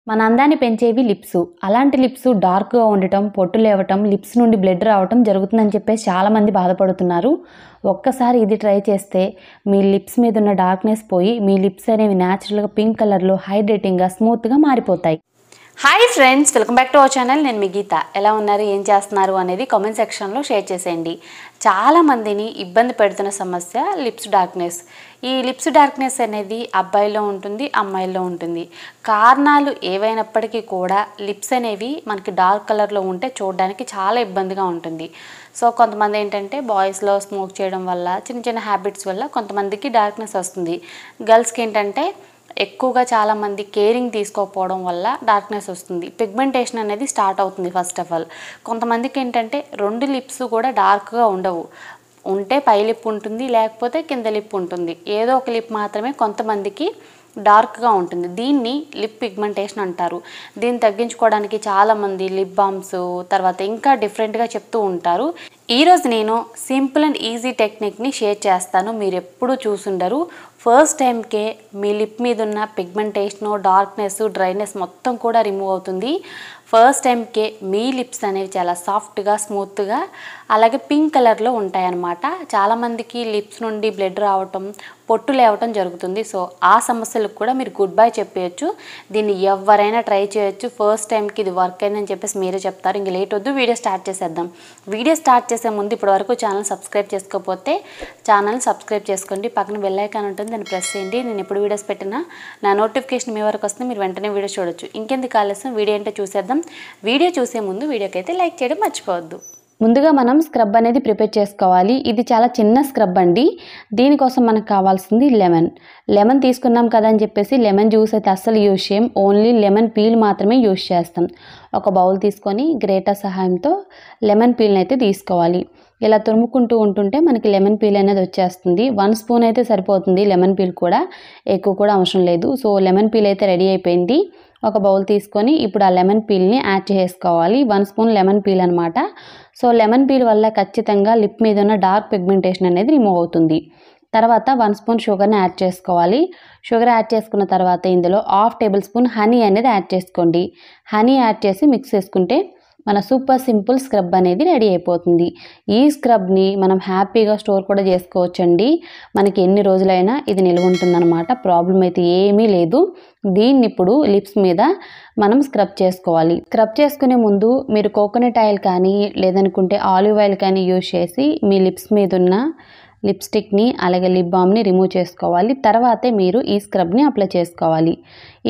మన అందాన్ని పెంచేవి లిప్స్. అలాంటి లిప్స్ డార్క్‌గా ఉండటం, పొట్టు లేవటం, లిప్స్ నుండి బ్లడ్ రావటం జరుగుతుందని చెప్పేసి చాలామంది బాధపడుతున్నారు. ఒక్కసారి ఇది ట్రై చేస్తే మీ లిప్స్ మీదున్న డార్క్‌నెస్ పోయి మీ లిప్స్ అనేవి న్యాచురల్‌గా పింక్ కలర్‌లో హైడ్రేటింగ్‌గా, స్మూత్‌గా మారిపోతాయి. Hi friends, welcome back to our channel. నేను మీ గీత. ఎలా ఉన్నారు, ఏం చేస్తున్నారు అనేది కామెంట్ సెక్షన్లో షేర్ చేసేయండి. చాలామందిని ఇబ్బంది పెడుతున్న సమస్య లిప్స్ డార్క్నెస్. ఈ లిప్స్ డార్క్నెస్ అనేది అబ్బాయిల్లో ఉంటుంది, అమ్మాయిల్లో ఉంటుంది. కారణాలు ఏవైనప్పటికీ కూడా లిప్స్ అనేవి మనకి డార్క్ కలర్లో ఉంటే చూడడానికి చాలా ఇబ్బందిగా ఉంటుంది. సో కొంతమంది ఏంటంటే బాయ్స్లో స్మోక్ చేయడం వల్ల, చిన్న చిన్న హ్యాబిట్స్ వల్ల కొంతమందికి డార్క్నెస్ వస్తుంది. గర్ల్స్కి ఏంటంటే ఎక్కువగా చాలామంది కేరింగ్ తీసుకోకపోవడం వల్ల డార్క్నెస్ వస్తుంది. పిగ్మెంటేషన్ అనేది స్టార్ట్ అవుతుంది. ఫస్ట్ ఆఫ్ ఆల్ కొంతమందికి ఏంటంటే రెండు లిప్స్ కూడా డార్క్గా ఉండవు. ఉంటే పై లిప్ ఉంటుంది, లేకపోతే కింద లిప్ ఉంటుంది. ఏదో ఒక లిప్ మాత్రమే కొంతమందికి డార్క్గా ఉంటుంది. దీన్ని లిప్ పిగ్మెంటేషన్ అంటారు. దీన్ని తగ్గించుకోవడానికి చాలామంది లిప్ బామ్స్, తర్వాత ఇంకా డిఫరెంట్గా చెప్తూ ఉంటారు. ఈరోజు నేను సింపుల్ అండ్ ఈజీ టెక్నిక్ని షేర్ చేస్తాను. మీరు ఎప్పుడూ చూసుండరు. ఫస్ట్ టైంకే మీ లిప్ మీద ఉన్న పిగ్మెంటేషను, డార్క్నెస్, డ్రైనెస్ మొత్తం కూడా రిమూవ్ అవుతుంది. ఫస్ట్ టైంకే మీ లిప్స్ అనేవి చాలా సాఫ్ట్గా, స్మూత్గా, అలాగే పింక్ కలర్లో ఉంటాయన్నమాట. చాలామందికి లిప్స్ నుండి బ్లడ్ రావటం, పొట్టు లేవటం జరుగుతుంది. సో ఆ సమస్యలకు కూడా మీరు గుడ్ బై చెప్పేయచ్చు. దీన్ని ఎవరైనా ట్రై చేయొచ్చు. ఫస్ట్ టైంకి ఇది వర్క్ అయిందని చెప్పేసి మీరే చెప్తారు. ఇంక లేట్ వద్దు, వీడియో స్టార్ట్ చేసేద్దాం. వీడియో స్టార్ట్ చేసే ముందు ఇప్పటివరకు ఛానల్ సబ్స్క్రైబ్ చేసుకోకపోతే ఛానల్ సబ్స్క్రైబ్ చేసుకోండి. పక్కన బెల్ ఐకాన్ ఉంటుంది, దాన్ని ప్రెస్ చేయండి. నేను ఎప్పుడు వీడియోస్ పెట్టినా నా నోటిఫికేషన్ మీ వరకు వస్తే మీరు వెంటనే వీడియో చూడొచ్చు. ఇంకెందుకు ఆలస్యం, వీడియో ఏంటో చూసేద్దాం. వీడియో చూసే ముందు వీడియోకి అయితే లైక్ చేయడం మర్చిపోవద్దు. ముందుగా మనం స్క్రబ్ అనేది ప్రిపేర్ చేసుకోవాలి. ఇది చాలా చిన్న స్క్రబ్ అండి. దీనికోసం మనకు కావాల్సింది లెమన్ తీసుకున్నాం కదా అని చెప్పేసి లెమన్ జ్యూస్ అయితే అస్సలు యూజ్ చేయం. ఓన్లీ లెమన్ పీల్ మాత్రమే యూజ్ చేస్తాం. ఒక బౌల్ తీసుకొని గ్రేటర్ సహాయంతో లెమన్ పీల్ని అయితే తీసుకోవాలి. ఇలా తురుముకుంటూ ఉంటుంటే మనకి లెమన్ పీల్ అనేది వచ్చేస్తుంది. 1 స్పూన్ అయితే సరిపోతుంది. లెమన్ పీల్ కూడా ఎక్కువ కూడా అవసరం లేదు. సో లెమన్ పీల్ అయితే రెడీ అయిపోయింది. ఒక బౌల్ తీసుకొని ఇప్పుడు ఆ లెమన్ పీల్ని యాడ్ చేసుకోవాలి. 1 స్పూన్ లెమన్ పీల్ అనమాట. సో లెమన్ పీల్ వల్ల ఖచ్చితంగా లిప్ మీద ఉన్న డార్క్ పిగ్మెంటేషన్ అనేది రిమూవ్ అవుతుంది. తర్వాత 1 స్పూన్ షుగర్ని యాడ్ చేసుకోవాలి. షుగర్ యాడ్ చేసుకున్న తర్వాత ఇందులో 1/2 టేబుల్ స్పూన్ హనీ అనేది యాడ్ చేసుకోండి. హనీ యాడ్ చేసి మిక్స్ చేసుకుంటే మన సూపర్ సింపుల్ స్క్రబ్ అనేది రెడీ అయిపోతుంది. ఈ స్క్రబ్ని మనం హ్యాపీగా స్టోర్ కూడా చేసుకోవచ్చండి. మనకి ఎన్ని రోజులైనా ఇది నిల్వ ఉంటుందన్నమాట. ప్రాబ్లం అయితే ఏమీ లేదు. దీన్ని ఇప్పుడు లిప్స్ మీద మనం స్క్రబ్ చేసుకోవాలి. స్క్రబ్ చేసుకునే ముందు మీరు కోకోనట్ ఆయిల్ కానీ లేదనుకుంటే ఆలివ్ ఆయిల్ కానీ యూజ్ చేసి మీ లిప్స్ మీద ఉన్న లిప్స్టిక్ని అలాగే లిప్ బామ్ని రిమూవ్ చేసుకోవాలి. తర్వాతే మీరు ఈ స్క్రబ్ని అప్లై చేసుకోవాలి.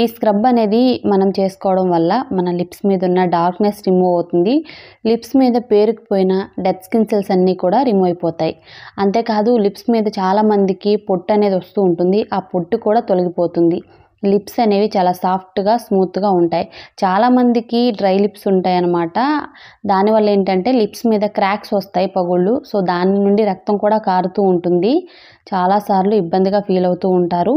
ఈ స్క్రబ్ అనేది మనం చేసుకోవడం వల్ల మన లిప్స్ మీద ఉన్న డార్క్నెస్ రిమూవ్ అవుతుంది. లిప్స్ మీద పేరుకుపోయిన డెడ్ స్కిన్ సెల్స్ అన్నీ కూడా రిమూవ్ అయిపోతాయి. అంతేకాదు లిప్స్ మీద చాలామందికి పొట్టు అనేది వస్తూ ఉంటుంది. ఆ పొట్టు కూడా తొలగిపోతుంది. లిప్స్ అనేవి చాలా సాఫ్ట్గా, స్మూత్గా ఉంటాయి. చాలామందికి డ్రై లిప్స్ ఉంటాయి అన్నమాట. దానివల్ల ఏంటంటే లిప్స్ మీద క్రాక్స్ వస్తాయి, పగుళ్ళు. సో దాని నుండి రక్తం కూడా కారుతూ ఉంటుంది. చాలాసార్లు ఇబ్బందిగా ఫీల్ అవుతూ ఉంటారు.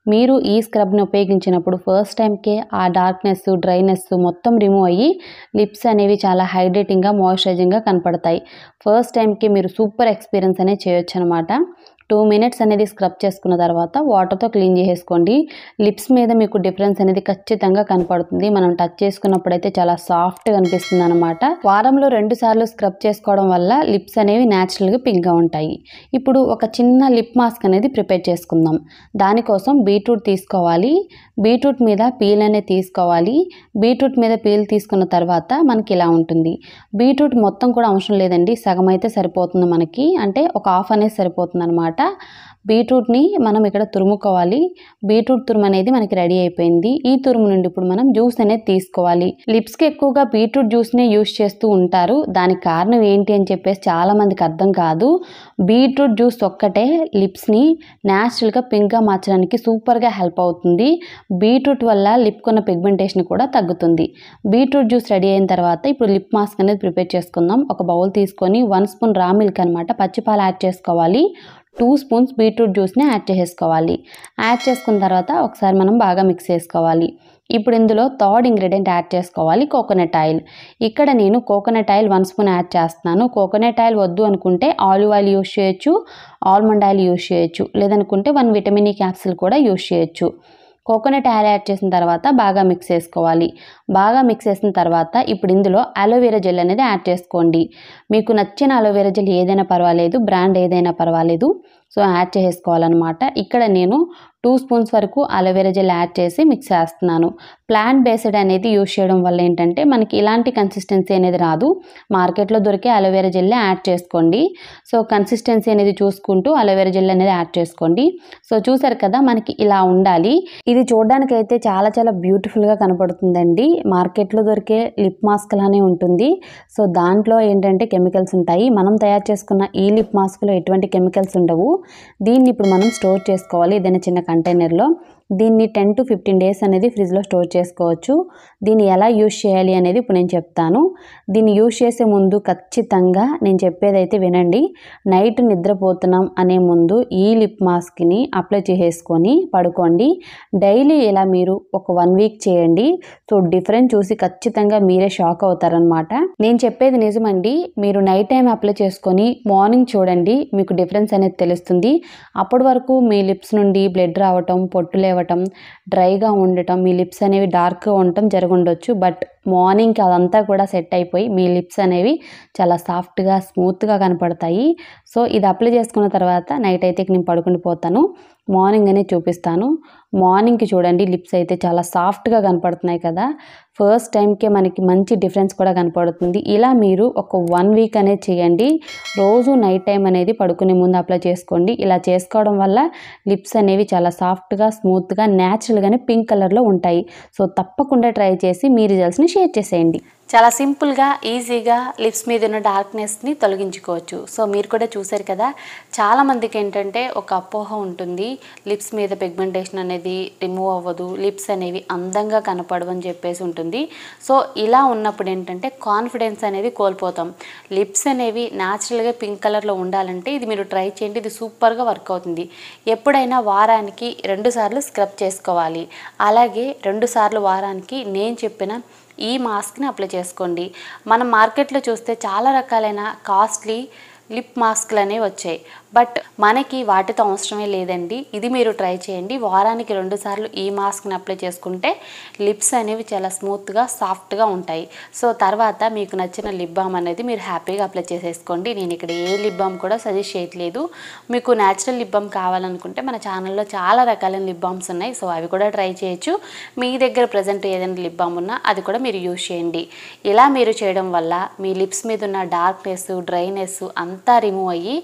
మీరు ఈ స్క్రబ్ని ఉపయోగించినప్పుడు ఫస్ట్ టైంకే ఆ డార్క్నెస్, డ్రైనెస్ మొత్తం రిమూవ్ అయ్యి లిప్స్ అనేవి చాలా హైడ్రేటింగ్గా, మాయిశ్చరైజింగ్గా కనపడతాయి. ఫస్ట్ టైంకి మీరు సూపర్ ఎక్స్పీరియన్స్ అనేది చేయొచ్చు అనమాట. 2 మినిట్స్ అనేది స్క్రబ్ చేసుకున్న తర్వాత వాటర్తో క్లీన్ చేసేసుకోండి. లిప్స్ మీద మీకు డిఫరెన్స్ అనేది ఖచ్చితంగా కనపడుతుంది. మనం టచ్ చేసుకున్నప్పుడైతే చాలా సాఫ్ట్గా అనిపిస్తుంది అనమాట. వారంలో 2 సార్లు స్క్రబ్ చేసుకోవడం వల్ల లిప్స్ అనేవి న్యాచురల్గా పింక్గా ఉంటాయి. ఇప్పుడు ఒక చిన్న లిప్ మాస్క్ అనేది ప్రిపేర్ చేసుకుందాం. దానికోసం బీట్రూట్ తీసుకోవాలి. బీట్రూట్ మీద పీల్ అనేది తీసుకోవాలి. బీట్రూట్ మీద పీల్ తీసుకున్న తర్వాత మనకి ఇలా ఉంటుంది. బీట్రూట్ మొత్తం కూడా అవసరం లేదండి, సగం అయితే సరిపోతుంది మనకి. అంటే ఒక హాఫ్ అనేది సరిపోతుంది అనమాట. బీట్రూట్ని మనం ఇక్కడ తురుముకోవాలి. బీట్రూట్ తురుము అనేది మనకి రెడీ అయిపోయింది. ఈ తురుము నుండి ఇప్పుడు మనం జ్యూస్ అనేది తీసుకోవాలి. లిప్స్కి ఎక్కువగా బీట్రూట్ జ్యూస్నే యూస్ చేస్తూ ఉంటారు. దానికి కారణం ఏంటి అని చెప్పేసి చాలామందికి అర్థం కాదు. బీట్రూట్ జ్యూస్ ఒక్కటే లిప్స్ని న్యాచురల్గా పింక్గా మార్చడానికి సూపర్గా హెల్ప్ అవుతుంది. బీట్రూట్ వల్ల లిప్కి ఉన్న పిగ్మెంటేషన్ కూడా తగ్గుతుంది. బీట్రూట్ జ్యూస్ రెడీ అయిన తర్వాత ఇప్పుడు లిప్ మాస్క్ అనేది ప్రిపేర్ చేసుకుందాం. ఒక బౌల్ తీసుకొని 1 స్పూన్ రా మిల్క్ అనమాట, పచ్చిపాలు యాడ్ చేసుకోవాలి. 2 స్పూన్స్ బీట్రూట్ జ్యూస్ని యాడ్ చేసేసుకోవాలి. యాడ్ చేసుకున్న తర్వాత ఒకసారి మనం బాగా మిక్స్ చేసుకోవాలి. ఇప్పుడు ఇందులో థర్డ్ ఇంగ్రీడియంట్ యాడ్ చేసుకోవాలి, కోకోనట్ ఆయిల్. ఇక్కడ నేను కోకోనట్ ఆయిల్ 1 స్పూన్ యాడ్ చేస్తున్నాను. కోకోనట్ ఆయిల్ వద్దు అనుకుంటే ఆలివ్ ఆయిల్ యూజ్ చేయొచ్చు, ఆల్మండ్ ఆయిల్ యూజ్ చేయొచ్చు, లేదనుకుంటే 1 విటమిన్ ఈ క్యాప్సిల్ కూడా యూజ్ చేయొచ్చు. కోకోనట్ ఆయిల్ యాడ్ చేసిన తర్వాత బాగా మిక్స్ చేసుకోవాలి. బాగా మిక్స్ చేసిన తర్వాత ఇప్పుడు ఇందులో అలోవెరా జెల్ అనేది యాడ్ చేసుకోండి. మీకు నచ్చిన అలోవెరా జెల్ ఏదైనా పర్వాలేదు, బ్రాండ్ ఏదైనా పర్వాలేదు. సో యాడ్ చేసుకోవాలన్నమాట. ఇక్కడ నేను 2 స్పూన్స్ వరకు అలోవెరా జెల్ యాడ్ చేసి మిక్స్ చేస్తున్నాను. ప్లాంట్ బేస్డ్ అనేది యూజ్ చేయడం వల్ల ఏంటంటే మనకి ఇలాంటి కన్సిస్టెన్సీ అనేది రాదు. మార్కెట్లో దొరికే అలోవెరా జెల్ యాడ్ చేసుకోండి. సో కన్సిస్టెన్సీ అనేది చూసుకుంటూ అలోవెరా జెల్ అనేది యాడ్ చేసుకోండి. సో చూసారు కదా, మనకి ఇలా ఉండాలి. ఇది చూడడానికి అయితే చాలా చాలా బ్యూటిఫుల్గా కనపడుతుందండి. మార్కెట్లో దొరికే లిప్ మాస్క్ లానే ఉంటుంది. సో దాంట్లో ఏంటంటే కెమికల్స్ ఉంటాయి. మనం తయారు చేసుకున్న ఈ లిప్ మాస్క్లో ఎటువంటి కెమికల్స్ ఉండవు. దీన్ని ఇప్పుడు మనం స్టోర్ చేసుకోవాలి ఏదైనా చిన్న కంటైనర్లో. దీన్ని 10 to 15 డేస్ అనేది ఫ్రిడ్జ్లో స్టోర్ చేసుకోవచ్చు. దీన్ని ఎలా యూజ్ చేయాలి అనేది ఇప్పుడు నేను చెప్తాను. దీన్ని యూజ్ చేసే ముందు ఖచ్చితంగా నేను చెప్పేదైతే వినండి. నైట్ నిద్రపోతున్నాం అనే ముందు ఈ లిప్ మాస్క్ని అప్లై చేసేసుకొని పడుకోండి. డైలీ ఇలా మీరు ఒక 1 వీక్ చేయండి. సో డిఫరెన్స్ చూసి ఖచ్చితంగా మీరే షాక్ అవుతారనమాట. నేను చెప్పేది నిజమండి. మీరు నైట్ టైం అప్లై చేసుకొని మార్నింగ్ చూడండి, మీకు డిఫరెన్స్ అనేది తెలుస్తుంది. అప్పటి వరకు మీ లిప్స్ నుండి బ్లడ్ రావటం, పొట్టు లేవటం, డ్రైగా ఉండటం, మీ లిప్స్ అనేవి డార్క్గా ఉండటం జరుగుండొచ్చు. బట్ మార్నింగ్కి అదంతా కూడా సెట్ అయిపోయి మీ లిప్స్ అనేవి చాలా సాఫ్ట్గా, స్మూత్గా కనపడతాయి. సో ఇది అప్లై చేసుకున్న తర్వాత నైట్ అయితే నేను పడుకుని పోతాను. మార్నింగ్ అనేది చూపిస్తాను. మార్నింగ్కి చూడండి లిప్స్ అయితే చాలా సాఫ్ట్గా కనపడుతున్నాయి కదా. ఫస్ట్ టైంకే మనకి మంచి డిఫరెన్స్ కూడా కనపడుతుంది. ఇలా మీరు ఒక 1 వీక్ అనేది చేయండి. రోజు నైట్ టైం అనేది పడుకునే ముందు అప్లై చేసుకోండి. ఇలా చేసుకోవడం వల్ల లిప్స్ అనేవి చాలా సాఫ్ట్గా, స్మూత్గా, న్యాచురల్గానే పింక్ కలర్లో ఉంటాయి. సో తప్పకుండా ట్రై చేసి మీ రిజల్ట్స్ని షేర్ చేసేయండి. చాలా సింపుల్గా, ఈజీగా లిప్స్ మీద ఉన్న డార్క్నెస్ని తొలగించుకోవచ్చు. సో మీరు కూడా చూసారు కదా, చాలామందికి ఏంటంటే ఒక అపోహ ఉంటుంది, లిప్స్ మీద పిగ్మెంటేషన్ అనేది రిమూవ్ అవ్వదు, లిప్స్ అనేవి అందంగా కనపడవు అని చెప్పేసి ఉంటుంది. సో ఇలా ఉన్నప్పుడు ఏంటంటే కాన్ఫిడెన్స్ అనేది కోల్పోతాం. లిప్స్ అనేవి న్యాచురల్గా పింక్ కలర్లో ఉండాలంటే ఇది మీరు ట్రై చేయండి. ఇది సూపర్గా వర్క్ అవుతుంది. ఎప్పుడైనా వారానికి 2 సార్లు స్క్రబ్ చేసుకోవాలి. అలాగే 2 సార్లు వారానికి నేను చెప్పిన ఈ మాస్క్ని అప్లై చేసుకోండి. మనం మార్కెట్లో చూస్తే చాలా రకాలైన కాస్ట్లీ లిప్ మాస్క్లు అనేవి వచ్చాయి. బట్ మనకి వాటితో అవసరమే లేదండి. ఇది మీరు ట్రై చేయండి. వారానికి 2 సార్లు ఈ మాస్క్ని అప్లై చేసుకుంటే లిప్స్ అనేవి చాలా స్మూత్గా, సాఫ్ట్గా ఉంటాయి. సో తర్వాత మీకు నచ్చిన లిప్ బామ్ అనేది మీరు హ్యాపీగా అప్లై చేసేసుకోండి. నేను ఇక్కడ ఏ లిప్ బామ్ కూడా సజెస్ట్ చేయట్లేదు. మీకు న్యాచురల్ లిప్ బామ్ కావాలనుకుంటే మన ఛానల్లో చాలా రకాలైన లిప్ బామ్స్ ఉన్నాయి. సో అవి కూడా ట్రై చేయొచ్చు. మీ దగ్గర ప్రజెంట్ ఏదైనా లిప్ బామ్ ఉన్నా అది కూడా మీరు యూజ్ చేయండి. ఇలా మీరు చేయడం వల్ల మీ లిప్స్ మీద ఉన్న డార్క్నెస్, డ్రైనెస్ అంతా రిమూవ్ అయ్యి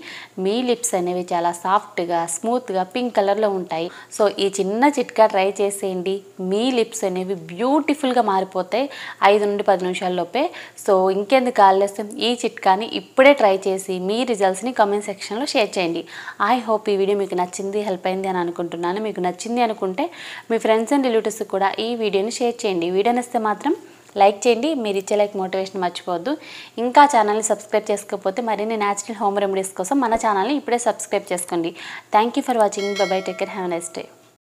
మీ లిప్స్ అనేవి చాలా సాఫ్ట్గా, స్మూత్గా, పింక్ కలర్లో ఉంటాయి. సో ఈ చిన్న చిట్కా ట్రై చేసేయండి. మీ లిప్స్ అనేవి బ్యూటిఫుల్గా మారిపోతాయి 5 నుండి 10 నిమిషాల్లోపే. సో ఇంకెందుకు ఆలస్యం, ఈ చిట్కాని ఇప్పుడే ట్రై చేసి మీ రిజల్ట్స్ని కామెంట్ సెక్షన్లో షేర్ చేయండి. ఐ హోప్ ఈ వీడియో మీకు నచ్చింది, హెల్ప్ అయింది అని అనుకుంటున్నాను. మీకు నచ్చింది అనుకుంటే మీ ఫ్రెండ్స్ అండ్ రిలేటివ్స్కి కూడా ఈ వీడియోని షేర్ చేయండి. వీడియో నచ్చితే మాత్రం లైక్ చేయండి. మీరు ఇచ్చే లైక్ మోటివేషన్ మర్చిపోవద్దు. ఇంకా ఛానల్ని సబ్స్క్రైబ్ చేసుకోకపోతే మరిన్ని న్యాచురల్ హోమ్ రెమెడీస్ కోసం మన ఛానల్ని ఇప్పుడే సబ్స్క్రైబ్ చేసుకోండి. Thank you for watching. By by. Take care. Have a nice day.